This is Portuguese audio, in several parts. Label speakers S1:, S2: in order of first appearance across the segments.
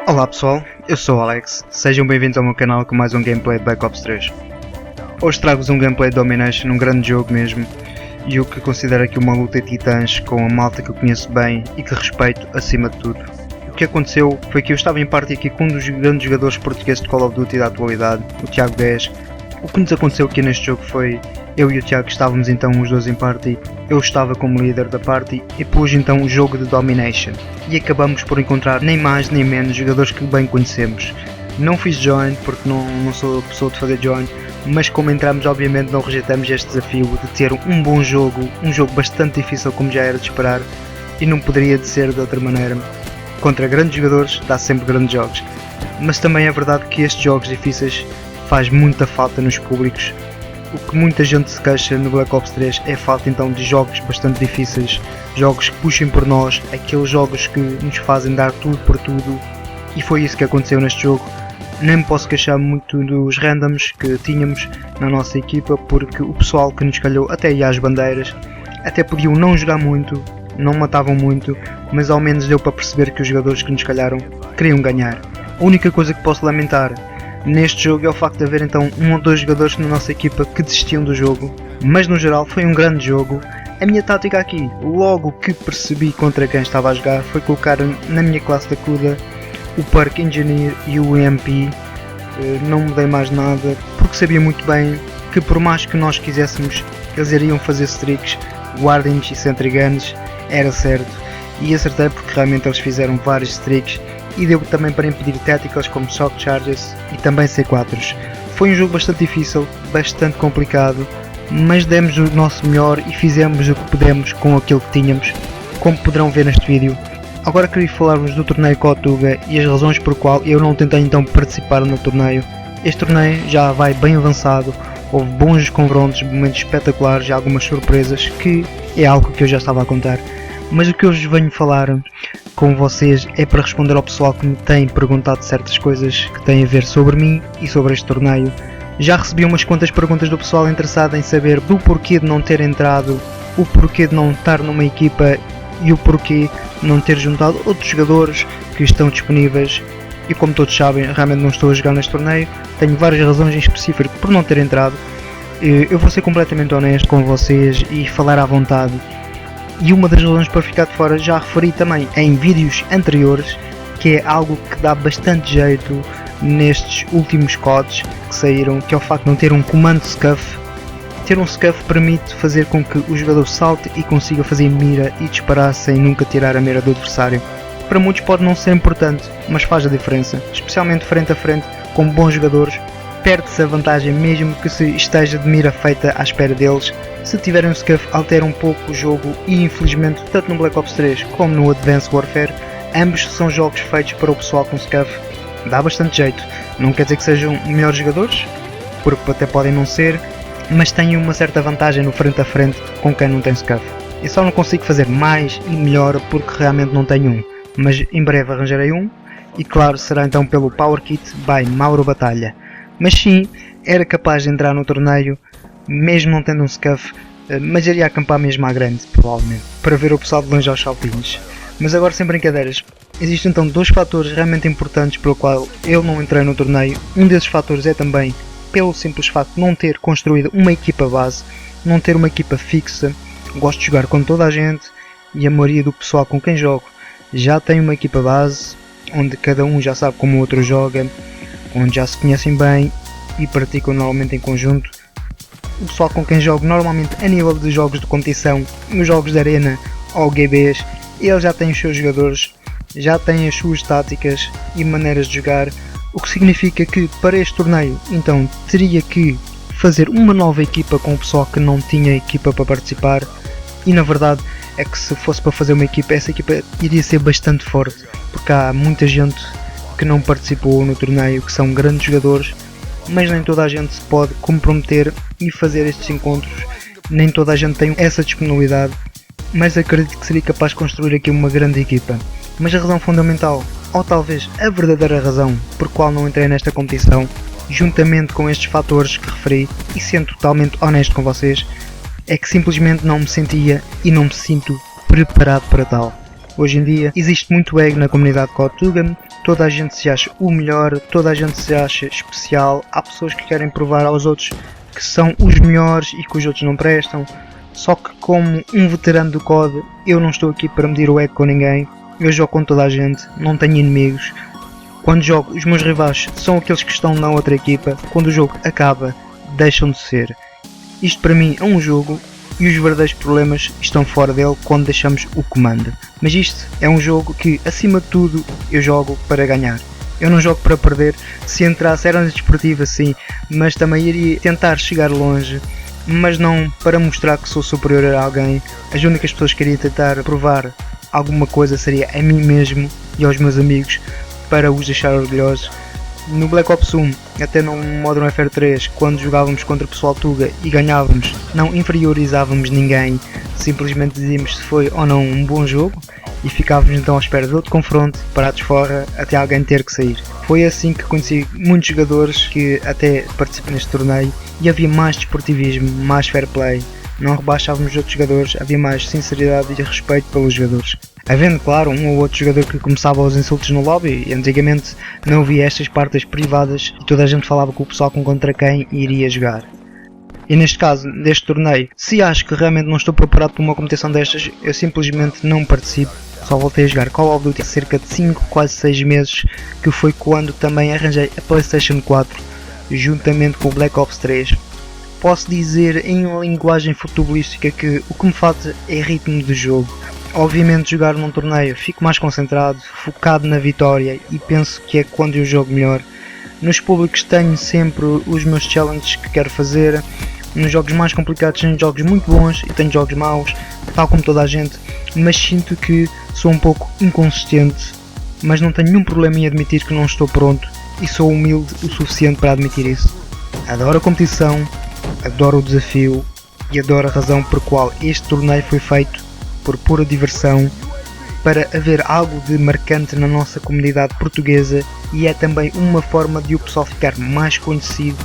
S1: Olá pessoal, eu sou o Alex, sejam bem-vindos ao meu canal com mais um gameplay de Black Ops 3. Hoje trago-vos um gameplay de Domination, um grande jogo mesmo, e o que considero aqui uma luta de titãs com a malta que eu conheço bem e que respeito acima de tudo. O que aconteceu foi que eu estava em party aqui com um dos grandes jogadores portugueses de Call of Duty da atualidade, o Tiago 10. O que nos aconteceu aqui neste jogo foi, eu e o Tiago estávamos então os dois em party, eu estava como líder da party e pus então o jogo de Domination. E acabamos por encontrar nem mais nem menos jogadores que bem conhecemos. Não fiz join porque não sou a pessoa de fazer join, mas como entramos obviamente não rejeitamos este desafio de ter um bom jogo, um jogo bastante difícil como já era de esperar, e não poderia de ser de outra maneira. Contra grandes jogadores dá sempre grandes jogos, mas também é verdade que estes jogos difíceis faz muita falta nos públicos. O que muita gente se queixa no Black Ops 3 é a falta então de jogos bastante difíceis, jogos que puxem por nós, aqueles jogos que nos fazem dar tudo por tudo, e foi isso que aconteceu neste jogo. Nem me posso queixar muito dos randoms que tínhamos na nossa equipa, porque o pessoal que nos calhou até ia às bandeiras, até podiam não jogar muito, não matavam muito, mas ao menos deu para perceber que os jogadores que nos calharam queriam ganhar. A única coisa que posso lamentar neste jogo é o facto de haver então um ou dois jogadores na nossa equipa que desistiam do jogo, mas no geral foi um grande jogo. A minha tática aqui, logo que percebi contra quem estava a jogar, foi colocar na minha classe da CUDA o Perk Engineer e o EMP. Não mudei mais nada, porque sabia muito bem que por mais que nós quiséssemos, eles iriam fazer streaks, Guardians e Sentry Guns, era certo, e acertei porque realmente eles fizeram vários streaks, e deu também para impedir táticas como Shock Charges e também C4s. Foi um jogo bastante difícil, bastante complicado, mas demos o nosso melhor e fizemos o que pudemos com aquilo que tínhamos, como poderão ver neste vídeo. Agora queria falar-vos do torneio Cotuga e as razões por qual eu não tentei então participar no torneio. Este torneio já vai bem avançado, houve bons confrontos, momentos espetaculares e algumas surpresas, que é algo que eu já estava a contar. Mas o que eu vos venho falar com vocês é para responder ao pessoal que me tem perguntado certas coisas que têm a ver sobre mim e sobre este torneio. Já recebi umas quantas perguntas do pessoal interessado em saber do porquê de não ter entrado, o porquê de não estar numa equipa e o porquê de não ter juntado outros jogadores que estão disponíveis. E como todos sabem, realmente não estou a jogar neste torneio, tenho várias razões em específico por não ter entrado. Eu vou ser completamente honesto com vocês e falar à vontade. E uma das razões para ficar de fora já referi também em vídeos anteriores, que é algo que dá bastante jeito nestes últimos CODs que saíram, que é o facto de não ter um comando SCUF. Ter um SCUF permite fazer com que o jogador salte e consiga fazer mira e disparar sem nunca tirar a mira do adversário. Para muitos pode não ser importante, mas faz a diferença, especialmente frente a frente com bons jogadores. Perde-se a vantagem mesmo que se esteja de mira feita à espera deles. Se tiverem um SCUF altera um pouco o jogo e infelizmente tanto no Black Ops 3 como no Advanced Warfare, ambos são jogos feitos para o pessoal com SCUF. Dá bastante jeito, não quer dizer que sejam melhores jogadores, porque até podem não ser, mas têm uma certa vantagem no frente a frente com quem não tem SCUF. Eu só não consigo fazer mais e melhor porque realmente não tenho um, mas em breve arranjarei um, e claro será então pelo Power Kit by Mauro Batalha. Mas sim, era capaz de entrar no torneio, mesmo não tendo um SCUF, mas iria acampar mesmo à grande, provavelmente, para ver o pessoal de longe aos saltinhos. Mas agora sem brincadeiras, existem então dois fatores realmente importantes pelo qual eu não entrei no torneio. Um desses fatores é também pelo simples facto de não ter construído uma equipa base, não ter uma equipa fixa. Gosto de jogar com toda a gente e a maioria do pessoal com quem jogo já tem uma equipa base, onde cada um já sabe como o outro joga, onde já se conhecem bem e praticam normalmente em conjunto. O pessoal com quem jogo normalmente a nível de jogos de competição, nos jogos de arena ou GBs, eles já têm os seus jogadores, já têm as suas táticas e maneiras de jogar, o que significa que para este torneio então teria que fazer uma nova equipa com o pessoal que não tinha equipa para participar, e na verdade é que se fosse para fazer uma equipa, essa equipa iria ser bastante forte, porque há muita gente que não participou no torneio, que são grandes jogadores, mas nem toda a gente se pode comprometer e fazer estes encontros, nem toda a gente tem essa disponibilidade, mas acredito que seria capaz de construir aqui uma grande equipa. Mas a razão fundamental, ou talvez a verdadeira razão por qual não entrei nesta competição, juntamente com estes fatores que referi, e sendo totalmente honesto com vocês, é que simplesmente não me sentia e não me sinto preparado para tal. Hoje em dia existe muito ego na comunidade Cotuga, toda a gente se acha o melhor, toda a gente se acha especial, há pessoas que querem provar aos outros que são os melhores e que os outros não prestam. Só que como um veterano do COD, eu não estou aqui para medir o ego com ninguém, eu jogo com toda a gente, não tenho inimigos. Quando jogo, os meus rivais são aqueles que estão na outra equipa, quando o jogo acaba, deixam de ser. Isto para mim é um jogo e os verdadeiros problemas estão fora dele quando deixamos o comando. Mas isto é um jogo que, acima de tudo, eu jogo para ganhar. Eu não jogo para perder. Se entrasse era desportivo assim, mas também iria tentar chegar longe, mas não para mostrar que sou superior a alguém. As únicas pessoas que iria tentar provar alguma coisa seria a mim mesmo e aos meus amigos, para os deixar orgulhosos. No Black Ops 1, até no Modern Warfare 3, quando jogávamos contra o pessoal Tuga e ganhávamos, não inferiorizávamos ninguém, simplesmente dizíamos se foi ou não um bom jogo e ficávamos então à espera de outro confronto, parados fora, até alguém ter que sair. Foi assim que conheci muitos jogadores que até participam neste torneio e havia mais desportivismo, mais fair play. Não rebaixávamos os outros jogadores, havia mais sinceridade e respeito pelos jogadores. Havendo, claro, um ou outro jogador que começava os insultos no lobby, e antigamente não havia estas partes privadas e toda a gente falava com o pessoal com contra quem iria jogar. E neste caso, deste torneio, se acho que realmente não estou preparado para uma competição destas, eu simplesmente não participo. Só voltei a jogar Call of Duty há cerca de 5, quase 6 meses, que foi quando também arranjei a PlayStation 4, juntamente com o Black Ops 3. Posso dizer em linguagem futebolística que o que me falta é ritmo de jogo. Obviamente jogar num torneio fico mais concentrado, focado na vitória e penso que é quando eu jogo melhor. Nos públicos tenho sempre os meus challenges que quero fazer. Nos jogos mais complicados tenho jogos muito bons e tenho jogos maus, tal como toda a gente, mas sinto que sou um pouco inconsistente, mas não tenho nenhum problema em admitir que não estou pronto e sou humilde o suficiente para admitir isso. Adoro a competição, adoro o desafio e adoro a razão por qual este torneio foi feito, por pura diversão, para haver algo de marcante na nossa comunidade portuguesa e é também uma forma de o pessoal ficar mais conhecido.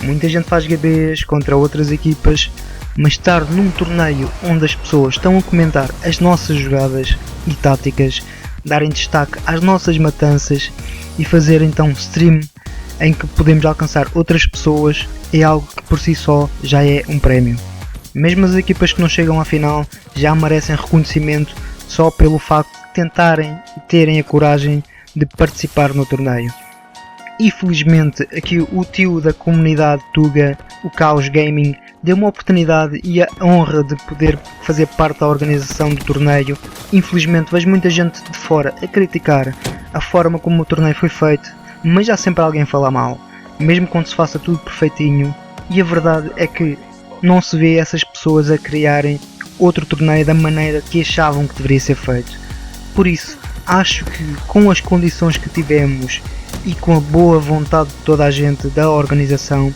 S1: Muita gente faz GBs contra outras equipas, mas estar num torneio onde as pessoas estão a comentar as nossas jogadas e táticas, darem destaque às nossas matanças e fazer então stream em que podemos alcançar outras pessoas é algo que por si só já é um prémio. Mesmo as equipas que não chegam à final já merecem reconhecimento só pelo facto de tentarem e terem a coragem de participar no torneio. E felizmente aqui o tio da comunidade Tuga, o Caos Gaming, deu-me a oportunidade e a honra de poder fazer parte da organização do torneio. Infelizmente vejo muita gente de fora a criticar a forma como o torneio foi feito, mas há sempre alguém a falar mal, mesmo quando se faça tudo perfeitinho, e a verdade é que não se vê essas pessoas a criarem outro torneio da maneira que achavam que deveria ser feito. Por isso, acho que com as condições que tivemos e com a boa vontade de toda a gente da organização,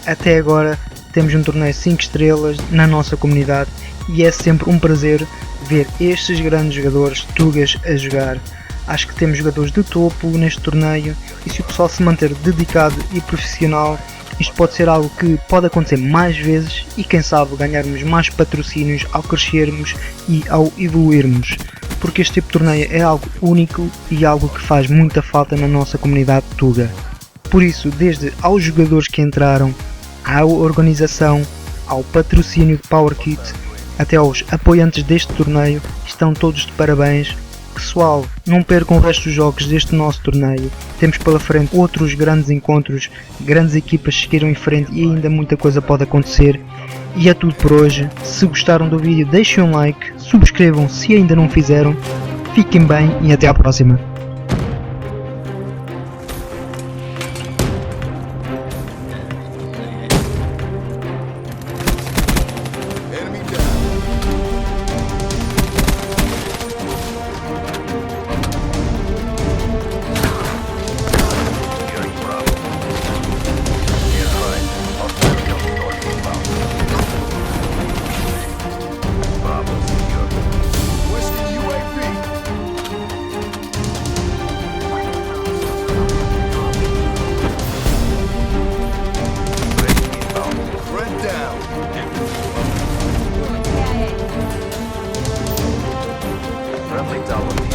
S1: até agora temos um torneio 5 estrelas na nossa comunidade e é sempre um prazer ver estes grandes jogadores Tugas a jogar. Acho que temos jogadores de topo neste torneio e se o pessoal se manter dedicado e profissional, isto pode ser algo que pode acontecer mais vezes e quem sabe ganharmos mais patrocínios ao crescermos e ao evoluirmos, porque este tipo de torneio é algo único e algo que faz muita falta na nossa comunidade Tuga. Por isso, desde aos jogadores que entraram, à organização, ao patrocínio de PowerKit, até aos apoiantes deste torneio, estão todos de parabéns. Pessoal, não percam o resto dos jogos deste nosso torneio, temos pela frente outros grandes encontros, grandes equipas seguiram em frente e ainda muita coisa pode acontecer. E é tudo por hoje, se gostaram do vídeo deixem um like, subscrevam se ainda não fizeram, fiquem bem e até à próxima.
S2: Friendly tower.